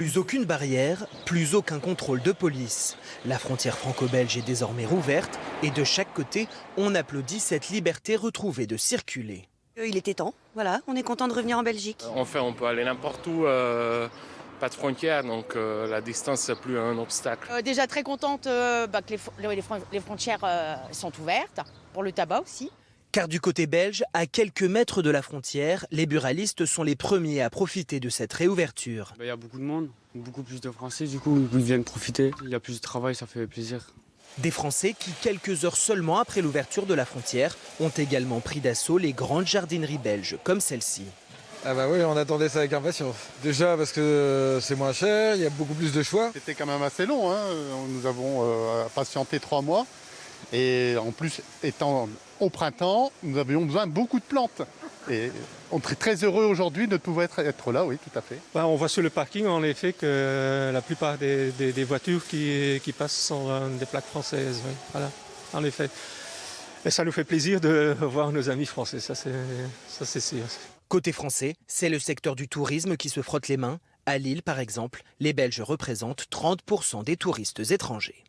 Plus aucune barrière, plus aucun contrôle de police. La frontière franco-belge est désormais rouverte et de chaque côté, on applaudit cette liberté retrouvée de circuler. Il était temps, voilà, on est content de revenir en Belgique. Enfin, on peut aller n'importe où, pas de frontières, donc la distance n'est plus un obstacle. Déjà très contente que les frontières sont ouvertes, pour le tabac aussi. Car du côté belge, à quelques mètres de la frontière, les buralistes sont les premiers à profiter de cette réouverture. Il y a beaucoup de monde, beaucoup plus de Français, du coup ils viennent profiter. Il y a plus de travail, ça fait plaisir. Des Français qui, quelques heures seulement après l'ouverture de la frontière, ont également pris d'assaut les grandes jardineries belges, comme celle-ci. Ah bah oui, on attendait ça avec impatience. Déjà parce que c'est moins cher, il y a beaucoup plus de choix. C'était quand même assez long, hein. Nous avons patienté 3 mois. Et en plus, étant au printemps, nous avions besoin de beaucoup de plantes. Et on est très heureux aujourd'hui de pouvoir être là, oui, tout à fait. On voit sur le parking, en effet, que la plupart des voitures qui passent sont des plaques françaises. Oui. Voilà, en effet. Et ça nous fait plaisir de voir nos amis français, ça c'est sûr. Côté français, c'est le secteur du tourisme qui se frotte les mains. À Lille, par exemple, les Belges représentent 30% des touristes étrangers.